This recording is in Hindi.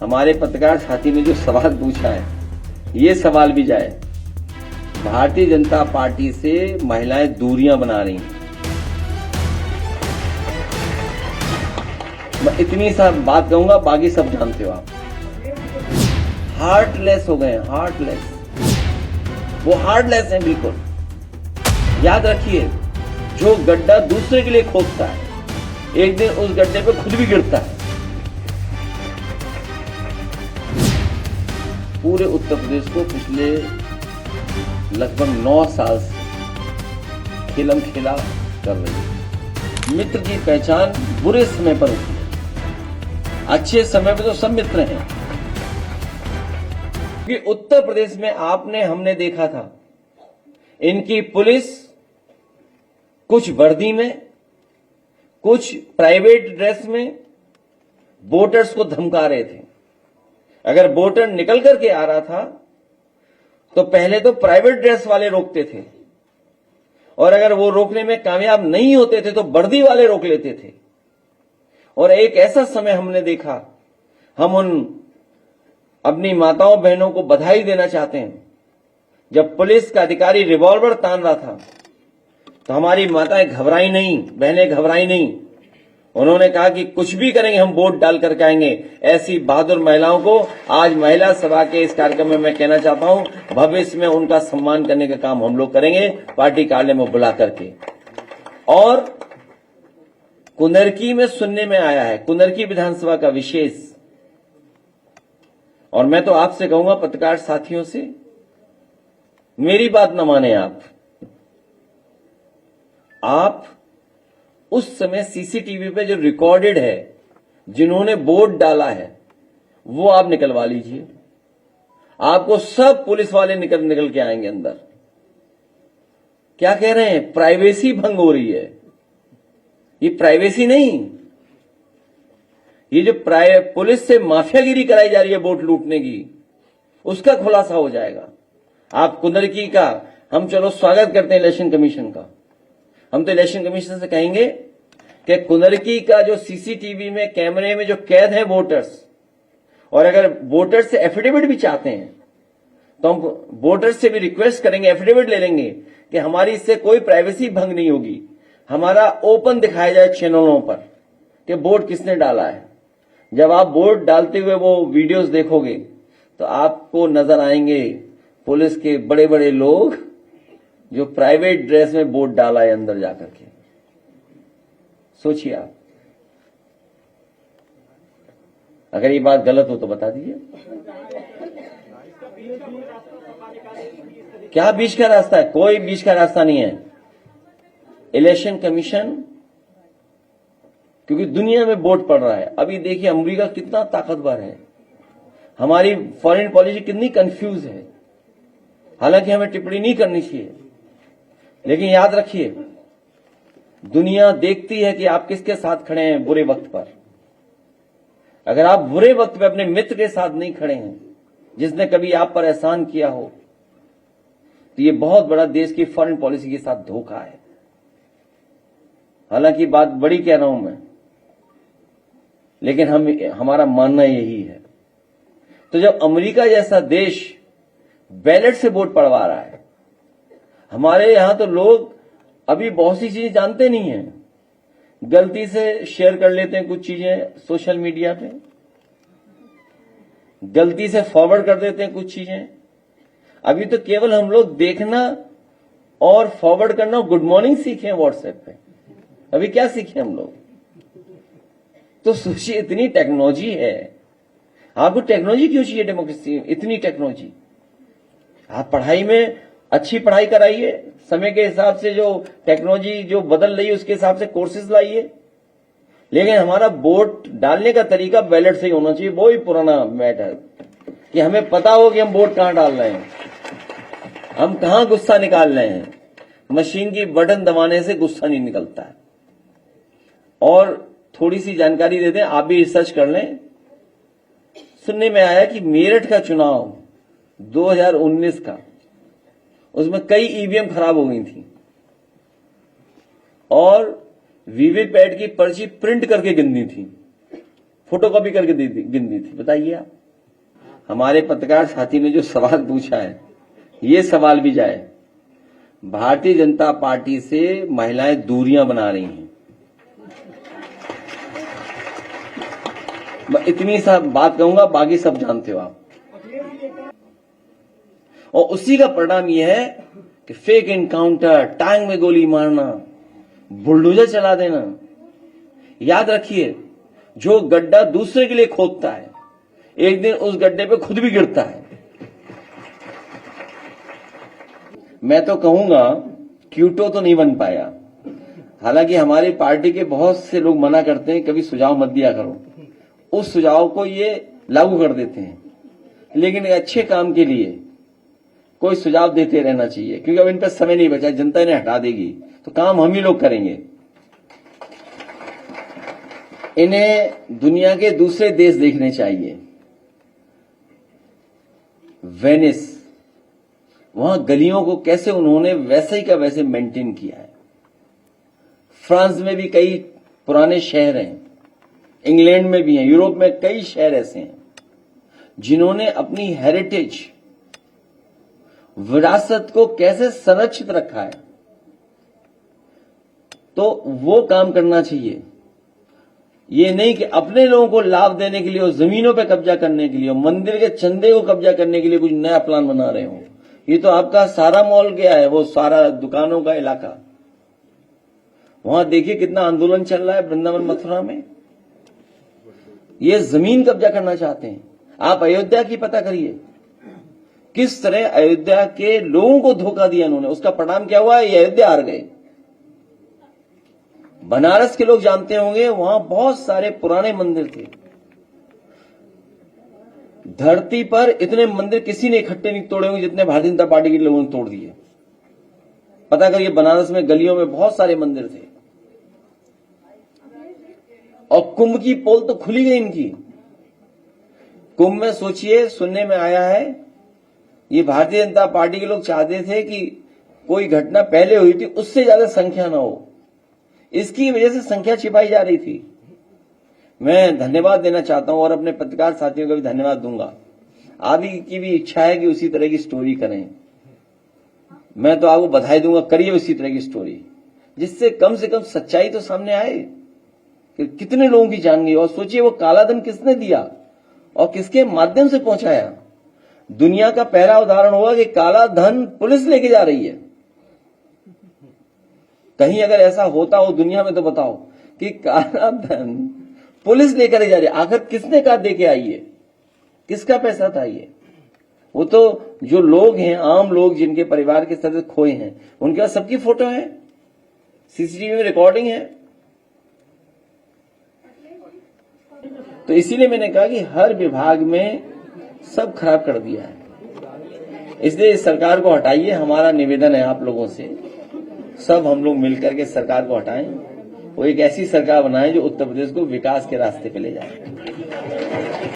हमारे पत्रकार साथी ने जो सवाल पूछा है, ये सवाल भी जाए। भारतीय जनता पार्टी से महिलाएं दूरियां बना रही हैं। मैं इतनी सा बात कहूंगा, बाकी सब जानते हो आप। हार्टलेस हो गए हैं, हार्टलेस। वो हार्टलेस हैं बिल्कुल। याद रखिए, जो गड्ढा दूसरे के लिए खोदता है, एक दिन उस गड्ढे पे खुद भी गिरता है। पूरे उत्तर प्रदेश को पिछले लगभग 9 साल से खेलम खेला कर रही है। मित्र की पहचान बुरे समय पर होती है, अच्छे समय में तो सब मित्र हैं। क्योंकि उत्तर प्रदेश में हमने देखा था, इनकी पुलिस कुछ वर्दी में, कुछ प्राइवेट ड्रेस में वोटर्स को धमका रहे थे। अगर वोटर निकल करके आ रहा था तो पहले तो प्राइवेट ड्रेस वाले रोकते थे, और अगर वो रोकने में कामयाब नहीं होते थे तो वर्दी वाले रोक लेते थे। और एक ऐसा समय हमने देखा, हम उन अपनी माताओं बहनों को बधाई देना चाहते हैं, जब पुलिस का अधिकारी रिवॉल्वर तान रहा था तो हमारी माताएं घबराई नहीं, बहनें घबराई नहीं। उन्होंने कहा कि कुछ भी करेंगे, हम वोट डाल करके आएंगे। ऐसी बहादुर महिलाओं को आज महिला सभा के इस कार्यक्रम में मैं कहना चाहता हूं, भविष्य में उनका सम्मान करने का काम हम लोग करेंगे, पार्टी कार्यालय में बुला करके। और कुंदरकी में सुनने में आया है, कुंदरकी विधानसभा का विशेष, और मैं तो आपसे कहूंगा पत्रकार साथियों से, मेरी बात न माने आप उस समय सीसीटीवी पे जो रिकॉर्डेड है, जिन्होंने वोट डाला है, वो आप निकलवा लीजिए। आपको सब पुलिस वाले निकल के आएंगे अंदर। क्या कह रहे हैं? प्राइवेसी भंग हो रही है। ये प्राइवेसी नहीं, ये जो पुलिस से माफियागिरी कराई जा रही है वोट लूटने की, उसका खुलासा हो जाएगा। आप कुंदरकी का हम चलो स्वागत करते हैं इलेक्शन कमीशन का। हम तो इलेक्शन कमीशन से कहेंगे कि कुंदरकी का जो सीसीटीवी में कैमरे में जो कैद है वोटर्स, और अगर वोटर्स से एफिडेविट भी चाहते हैं तो हम वोटर्स से भी रिक्वेस्ट करेंगे, एफिडेविट ले लेंगे कि हमारी इससे कोई प्राइवेसी भंग नहीं होगी। हमारा ओपन दिखाया जाए चैनलों पर कि वोट किसने डाला है। जब आप वोट डालते हुए वो वीडियोस देखोगे तो आपको नजर आएंगे पुलिस के बड़े बड़े लोग जो प्राइवेट ड्रेस में वोट डाला है अंदर जाकर के। सोचिए आप, अगर ये बात गलत हो तो बता दीजिए। क्या बीच का रास्ता है? कोई बीच का रास्ता नहीं है। इलेक्शन कमीशन, क्योंकि दुनिया में वोट पड़ रहा है। अभी देखिए अमेरिका कितना ताकतवर है, हमारी फॉरेन पॉलिसी कितनी कंफ्यूज है। हालांकि हमें टिप्पणी नहीं करनी चाहिए, लेकिन याद रखिए, दुनिया देखती है कि आप किसके साथ खड़े हैं बुरे वक्त पर। अगर आप बुरे वक्त पे अपने मित्र के साथ नहीं खड़े हैं, जिसने कभी आप पर एहसान किया हो, तो ये बहुत बड़ा देश की फॉरेन पॉलिसी के साथ धोखा है। हालांकि बात बड़ी कह रहा हूं मैं, लेकिन हमारा मानना यही है। तो जब अमेरिका जैसा देश बैलेट से वोट पड़वा रहा है, हमारे यहां तो लोग अभी बहुत सी चीजें जानते नहीं हैं, गलती से शेयर कर लेते हैं कुछ चीजें सोशल मीडिया पे, गलती से फॉरवर्ड कर देते हैं कुछ चीजें। अभी तो केवल हम लोग देखना और फॉरवर्ड करना, गुड मॉर्निंग सीखे हैं व्हाट्सएप पे। अभी क्या सीखे हम लोग? तो सोचिए, इतनी टेक्नोलॉजी है। आपको टेक्नोलॉजी क्यों चाहिए? डेमोक्रेसी इतनी टेक्नोलॉजी। आप पढ़ाई में अच्छी पढ़ाई कराइए, समय के हिसाब से जो टेक्नोलॉजी जो बदल रही है उसके हिसाब से कोर्सेज लाइए, लेकिन हमारा वोट डालने का तरीका बैलेट से ही होना चाहिए। वो ही पुराना मैटर कि हमें पता हो कि हम वोट कहां डाल रहे हैं, हम कहां गुस्सा निकाल रहे हैं। मशीन की बटन दबाने से गुस्सा नहीं निकलता है। और थोड़ी सी जानकारी देते हैं, आप भी रिसर्च कर लें। सुनने में आया कि मेरठ का चुनाव 2019 का, उसमें कई ईवीएम खराब हो गई थी और वीवीपैट की पर्ची प्रिंट करके गिननी थी। फोटोकॉपी करके गिन दी थी। बताइए आप, हमारे पत्रकार साथी ने जो सवाल पूछा है, ये सवाल भी जाए, भारतीय जनता पार्टी से महिलाएं दूरियां बना रही हैं। मैं इतनी सा बात कहूंगा, बाकी सब जानते हो आप। और उसी का परिणाम यह है कि फेक एनकाउंटर, टांग में गोली मारना, बुलडोजर चला देना। याद रखिए, जो गड्ढा दूसरे के लिए खोदता है, एक दिन उस गड्ढे पे खुद भी गिरता है। मैं तो कहूंगा क्यूटो तो नहीं बन पाया। हालांकि हमारी पार्टी के बहुत से लोग मना करते हैं, कभी सुझाव मत दिया करो। उस सुझाव को ये लागू कर देते हैं, लेकिन अच्छे काम के लिए कोई सुझाव देते रहना चाहिए, क्योंकि अब इन पर समय नहीं बचा, जनता इन्हें हटा देगी तो काम हम ही लोग करेंगे। इन्हें दुनिया के दूसरे देश देखने चाहिए। वेनिस, वहां गलियों को कैसे उन्होंने वैसे ही का वैसे मेंटेन किया है। फ्रांस में भी कई पुराने शहर हैं, इंग्लैंड में भी हैं, यूरोप में कई शहर ऐसे हैं जिन्होंने अपनी हेरिटेज, विरासत को कैसे संरक्षित रखा है। तो वो काम करना चाहिए। ये नहीं कि अपने लोगों को लाभ देने के लिए और जमीनों पे कब्जा करने के लिए और मंदिर के चंदे को कब्जा करने के लिए कुछ नया प्लान बना रहे हो। ये तो आपका सारा मॉल गया है, वो सारा दुकानों का इलाका। वहां देखिए कितना आंदोलन चल रहा है वृंदावन मथुरा में। ये जमीन कब्जा करना चाहते हैं। आप अयोध्या की पता करिए, किस तरह अयोध्या के लोगों को धोखा दिया इन्होंने। उसका परिणाम क्या हुआ? ये अयोध्या हार गए। बनारस के लोग जानते होंगे, वहां बहुत सारे पुराने मंदिर थे। धरती पर इतने मंदिर किसी ने इकट्ठे नहीं तोड़े होंगे जितने भारतीय जनता पार्टी के लोगों ने तोड़ दिए। पता करिए, बनारस में गलियों में बहुत सारे मंदिर थे। और कुंभ की पोल तो खुली गई इनकी। कुंभ में सोचिए, सुनने में आया है, ये भारतीय जनता पार्टी के लोग चाहते थे कि कोई घटना पहले हुई थी उससे ज्यादा संख्या ना हो। इसकी वजह से संख्या छिपाई जा रही थी। मैं धन्यवाद देना चाहता हूं और अपने पत्रकार साथियों का भी धन्यवाद दूंगा। आप ही की भी इच्छा है कि उसी तरह की स्टोरी करें। मैं तो आपको बधाई दूंगा, करिए उसी तरह की स्टोरी, जिससे कम से कम सच्चाई तो सामने आए कि कितने लोगों की जान गई। और सोचिए, वो काला धन किसने दिया और किसके माध्यम से पहुंचाया। दुनिया का पहला उदाहरण होगा कि काला धन पुलिस लेके जा रही है। कहीं अगर ऐसा होता हो दुनिया में तो बताओ कि काला धन पुलिस लेकर जा रही है। आखिर किसने कहा दे के आई है? किसका पैसा था ये? वो तो जो लोग हैं, आम लोग जिनके परिवार के सदस्य खोए हैं, उनके पास सबकी फोटो है, सीसीटीवी में रिकॉर्डिंग है। तो इसीलिए मैंने कहा कि हर विभाग में सब खराब कर दिया है। इसलिए इस सरकार को हटाइए। हमारा निवेदन है आप लोगों से, सब हम लोग मिलकर के सरकार को हटाएं। वो एक ऐसी सरकार बनाएं जो उत्तर प्रदेश को विकास के रास्ते पे ले जाए।